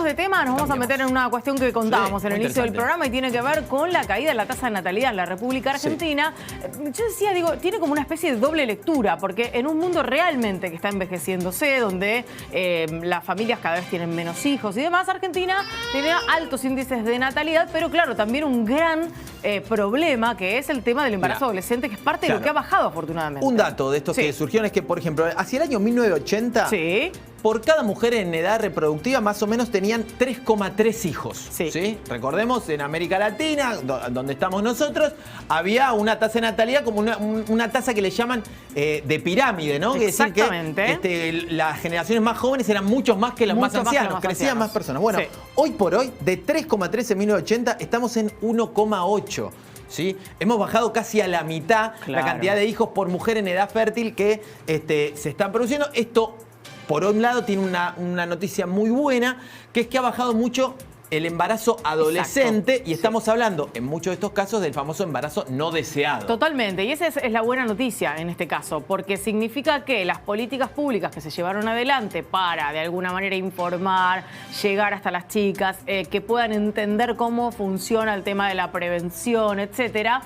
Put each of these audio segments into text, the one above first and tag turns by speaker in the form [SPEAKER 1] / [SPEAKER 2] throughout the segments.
[SPEAKER 1] de tema, nos vamos a meter en una cuestión que contábamos en el inicio del programa y tiene que ver con la caída de la tasa de natalidad en la República Argentina. Yo decía, digo, tiene como una especie de doble lectura, porque en un mundo realmente que está envejeciéndose, donde las familias cada vez tienen menos hijos y demás, Argentina tiene altos índices de natalidad, pero claro, también un gran problema que es el tema del embarazo adolescente, que es parte de lo que ha bajado afortunadamente.
[SPEAKER 2] Un dato de estos que surgieron es que, por ejemplo, hacia el año 1980, por cada mujer en edad reproductiva más o menos tenían 3,3 hijos. ¿Sí? Recordemos, en América Latina, donde estamos nosotros, había una tasa de natalidad como una tasa que le llaman de pirámide, ¿no?
[SPEAKER 1] Exactamente.
[SPEAKER 2] Que decir que las generaciones más jóvenes eran muchos más que los más ancianos, crecían más personas. Bueno, hoy por hoy, de 3,3 en 1980, estamos en 1,8. ¿Sí? Hemos bajado casi a la mitad la cantidad de hijos por mujer en edad fértil que se están produciendo. Esto, por un lado, tiene una noticia muy buena, que es que ha bajado mucho el embarazo adolescente y estamos hablando en muchos de estos casos del famoso embarazo no deseado.
[SPEAKER 1] Totalmente, y esa es la buena noticia en este caso, porque significa que las políticas públicas que se llevaron adelante para de alguna manera informar, llegar hasta las chicas, que puedan entender cómo funciona el tema de la prevención, etcétera,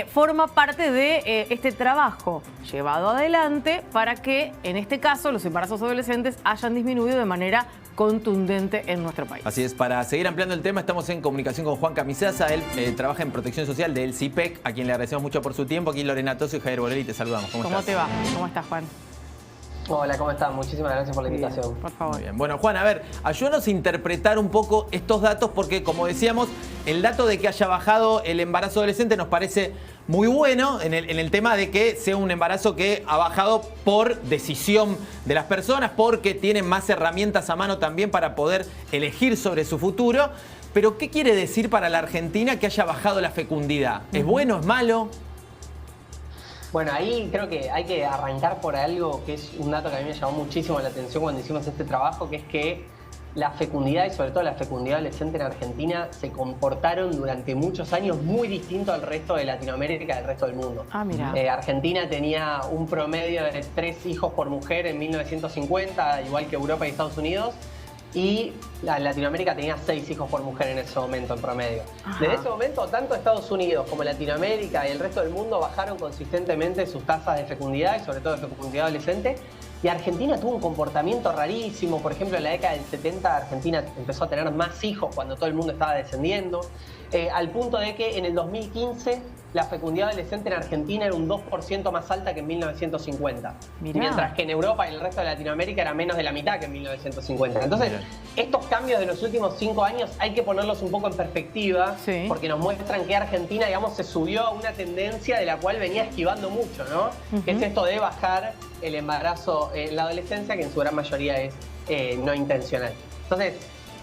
[SPEAKER 1] forma parte de este trabajo llevado adelante para que en este caso los embarazos adolescentes hayan disminuido de manera contundente en nuestro país.
[SPEAKER 2] Así es, para seguir ampliando el tema estamos en comunicación con Juan Camisaza, él trabaja en protección social del CIPEC, a quien le agradecemos mucho por su tiempo. Aquí Lorena Toso y Javier Borelli, te saludamos.
[SPEAKER 1] ¿Cómo te va? ¿Cómo estás, Juan?
[SPEAKER 3] Hola, ¿cómo están? Muchísimas gracias por la invitación.
[SPEAKER 1] Por favor.
[SPEAKER 2] Muy bien. Bueno, Juan, a ver, ayúdanos a interpretar un poco estos datos porque, como decíamos, el dato de que haya bajado el embarazo adolescente nos parece muy bueno en el tema de que sea un embarazo que ha bajado por decisión de las personas, porque tienen más herramientas a mano también para poder elegir sobre su futuro. Pero, ¿qué quiere decir para la Argentina que haya bajado la fecundidad? ¿Es bueno, es malo?
[SPEAKER 3] Bueno, ahí creo que hay que arrancar por algo que es un dato que a mí me llamó muchísimo la atención cuando hicimos este trabajo, que es que la fecundidad y sobre todo la fecundidad adolescente en Argentina se comportaron durante muchos años muy distinto al resto de Latinoamérica y al resto del mundo.
[SPEAKER 1] Ah, mira.
[SPEAKER 3] Argentina tenía un promedio de 3 hijos por mujer en 1950, igual que Europa y Estados Unidos, y Latinoamérica tenía 6 hijos por mujer en ese momento en promedio. Desde ese momento, tanto Estados Unidos como Latinoamérica y el resto del mundo bajaron consistentemente sus tasas de fecundidad y sobre todo de fecundidad adolescente. Y Argentina tuvo un comportamiento rarísimo. Por ejemplo, en la década del 70 Argentina empezó a tener más hijos cuando todo el mundo estaba descendiendo, al punto de que en el 2015 la fecundidad adolescente en Argentina era un 2% más alta que en 1950.
[SPEAKER 1] Mirá.
[SPEAKER 3] Mientras que en Europa y en el resto de Latinoamérica era menos de la mitad que en 1950. Entonces, estos cambios de los últimos 5 años hay que ponerlos un poco en perspectiva, porque nos muestran que Argentina, digamos, se subió a una tendencia de la cual venía esquivando mucho, ¿no? Que es esto de bajar el embarazo en la adolescencia, que en su gran mayoría es no intencional. Entonces,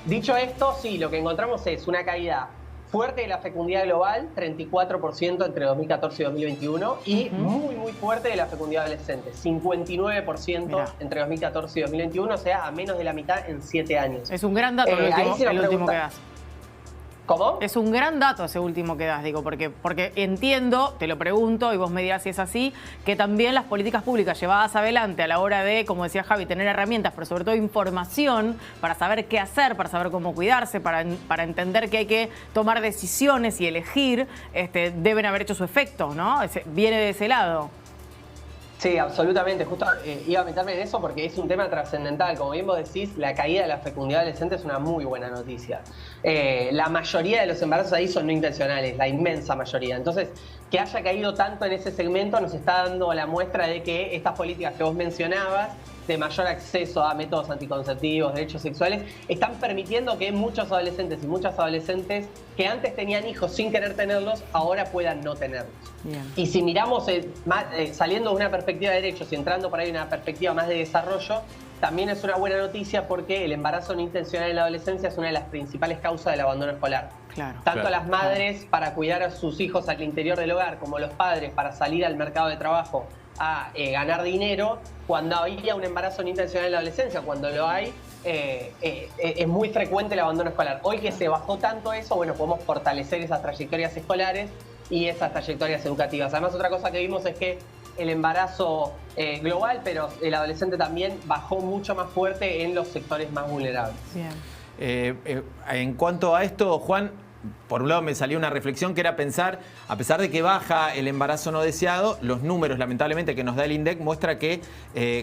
[SPEAKER 3] dicho esto, sí, lo que encontramos es una caída fuerte de la fecundidad global, 34% entre 2014 y 2021, y muy fuerte de la fecundidad adolescente, 59% entre 2014 y 2021, o sea, a menos de la mitad en 7 años.
[SPEAKER 1] Es un gran dato el último que das.
[SPEAKER 3] ¿Cómo?
[SPEAKER 1] Es un gran dato ese último que das, digo, porque entiendo, te lo pregunto y vos me dirás si es así, que también las políticas públicas llevadas adelante a la hora de, como decía Javi, tener herramientas, pero sobre todo información para saber qué hacer, para saber cómo cuidarse, para entender que hay que tomar decisiones y elegir, deben haber hecho su efecto, ¿no? Viene de ese lado.
[SPEAKER 3] Sí, absolutamente. Justo iba a meterme en eso porque es un tema trascendental. Como bien vos decís, la caída de la fecundidad adolescente es una muy buena noticia. La mayoría de los embarazos ahí son no intencionales, la inmensa mayoría. Entonces, que haya caído tanto en ese segmento nos está dando la muestra de que estas políticas que vos mencionabas, de mayor acceso a métodos anticonceptivos, derechos sexuales, están permitiendo que muchos adolescentes y muchas adolescentes que antes tenían hijos sin querer tenerlos, ahora puedan no tenerlos. Bien. Y si miramos saliendo de una perspectiva de derechos y entrando por ahí en una perspectiva más de desarrollo, también es una buena noticia porque el embarazo no intencional en la adolescencia es una de las principales causas del abandono escolar. Tanto las madres para cuidar a sus hijos al interior del hogar como los padres para salir al mercado de trabajo a ganar dinero. Cuando había un embarazo no intencional en la adolescencia, cuando lo hay, es muy frecuente el abandono escolar. Hoy que se bajó tanto eso, bueno, podemos fortalecer esas trayectorias escolares y esas trayectorias educativas. Además, otra cosa que vimos es que el embarazo global, pero el adolescente también bajó mucho más fuerte en los sectores más vulnerables.
[SPEAKER 1] Bien.
[SPEAKER 2] En cuanto a esto, Juan, por un lado me salió una reflexión que era pensar, a pesar de que baja el embarazo no deseado, los números lamentablemente que nos da el INDEC muestra que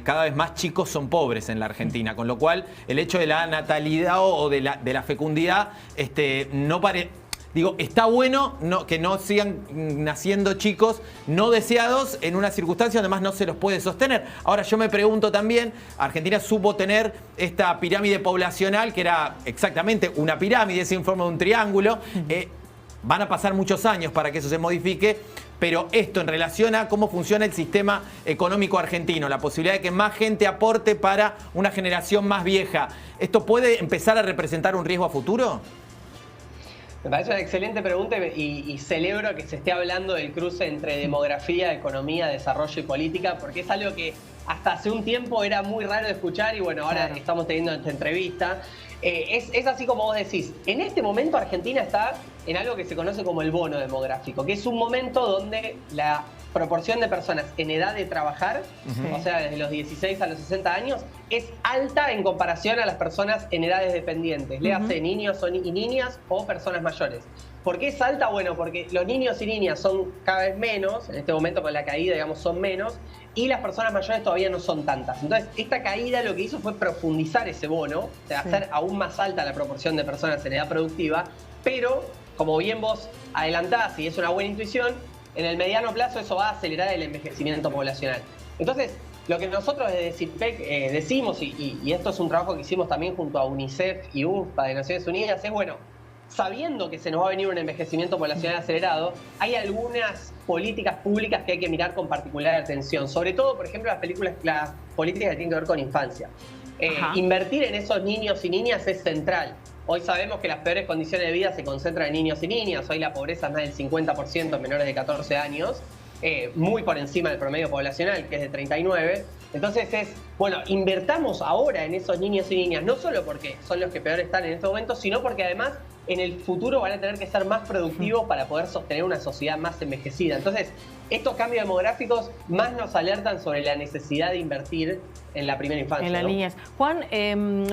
[SPEAKER 2] cada vez más chicos son pobres en la Argentina, con lo cual el hecho de la natalidad o de la fecundidad no parece... Digo, está bueno que no sigan naciendo chicos no deseados en una circunstancia donde además no se los puede sostener. Ahora yo me pregunto también, Argentina supo tener esta pirámide poblacional que era exactamente una pirámide, es en forma de un triángulo. Van a pasar muchos años para que eso se modifique, pero esto en relación a cómo funciona el sistema económico argentino, la posibilidad de que más gente aporte para una generación más vieja, ¿esto puede empezar a representar un riesgo a futuro?
[SPEAKER 3] Me parece una excelente pregunta y celebro que se esté hablando del cruce entre demografía, economía, desarrollo y política, porque es algo que hasta hace un tiempo era muy raro de escuchar y bueno, ahora estamos teniendo esta entrevista. Es así como vos decís, en este momento Argentina está en algo que se conoce como el bono demográfico, que es un momento donde la proporción de personas en edad de trabajar, o sea, desde los 16 a los 60 años, es alta en comparación a las personas en edades dependientes, léase niños y niñas o personas mayores. ¿Por qué es alta? Bueno, porque los niños y niñas son cada vez menos, en este momento con la caída, digamos, son menos, y las personas mayores todavía no son tantas. Entonces, esta caída lo que hizo fue profundizar ese bono, o sea, hacer aún más alta la proporción de personas en edad productiva, pero, como bien vos adelantás, y es una buena intuición, en el mediano plazo eso va a acelerar el envejecimiento poblacional. Entonces, lo que nosotros desde CIPEC decimos, y esto es un trabajo que hicimos también junto a UNICEF y UNFPA de Naciones Unidas, es bueno, sabiendo que se nos va a venir un envejecimiento poblacional acelerado, hay algunas políticas públicas que hay que mirar con particular atención. Sobre todo, por ejemplo, las políticas que tienen que ver con infancia. Invertir en esos niños y niñas es central. Hoy sabemos que las peores condiciones de vida se concentran en niños y niñas. Hoy la pobreza es más del 50% en menores de 14 años. Muy por encima del promedio poblacional, que es de 39. Entonces bueno, invertamos ahora en esos niños y niñas, no solo porque son los que peor están en este momento, sino porque además en el futuro van a tener que ser más productivos para poder sostener una sociedad más envejecida. Entonces, estos cambios demográficos más nos alertan sobre la necesidad de invertir en la primera infancia.
[SPEAKER 1] En la niñez. Juan,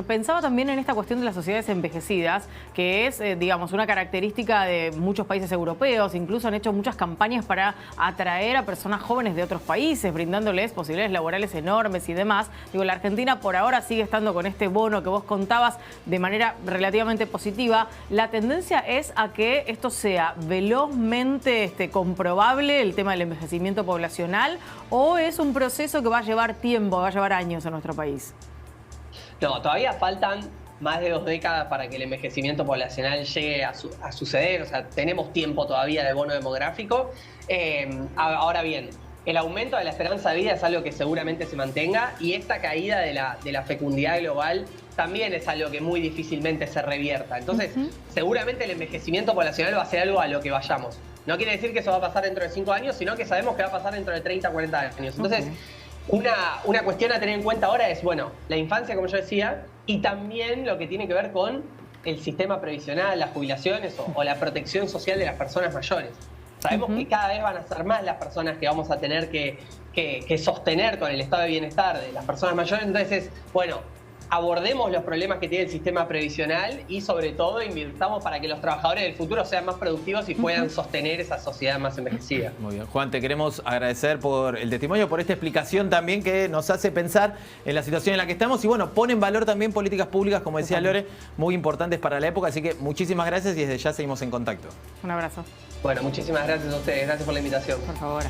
[SPEAKER 1] pensaba también en esta cuestión de las sociedades envejecidas, que es, digamos, una característica de muchos países europeos. Incluso han hecho muchas campañas para atraer a personas jóvenes de otros países, brindándoles posibilidades laborales enormes y demás. Digo, la Argentina por ahora sigue estando con este bono que vos contabas de manera relativamente positiva. ¿La tendencia es a que esto sea velozmente comprobable, el tema del envejecimiento poblacional, o es un proceso que va a llevar tiempo, va a llevar años en nuestro país?
[SPEAKER 3] No, todavía faltan más de 2 décadas para que el envejecimiento poblacional llegue a suceder. O sea, tenemos tiempo todavía de bono demográfico. Ahora bien, el aumento de la esperanza de vida es algo que seguramente se mantenga, y esta caída de la fecundidad global también es algo que muy difícilmente se revierta. Entonces, seguramente el envejecimiento poblacional va a ser algo a lo que vayamos. No quiere decir que eso va a pasar dentro de 5 años, sino que sabemos que va a pasar dentro de 30, 40 años. Entonces, una cuestión a tener en cuenta ahora es, bueno, la infancia, como yo decía, y también lo que tiene que ver con el sistema previsional, las jubilaciones o la protección social de las personas mayores. Sabemos que cada vez van a ser más las personas que vamos a tener que sostener con el estado de bienestar de las personas mayores. Entonces, bueno, abordemos los problemas que tiene el sistema previsional y sobre todo invirtamos para que los trabajadores del futuro sean más productivos y puedan sostener esa sociedad más envejecida.
[SPEAKER 2] Muy bien. Juan, te queremos agradecer por el testimonio, por esta explicación también que nos hace pensar en la situación en la que estamos y bueno, pone en valor también políticas públicas, como decía Lore, muy importantes para la época, así que muchísimas gracias y desde ya seguimos en contacto.
[SPEAKER 1] Un abrazo.
[SPEAKER 3] Bueno, muchísimas gracias a ustedes, gracias por la invitación.
[SPEAKER 1] Por favor.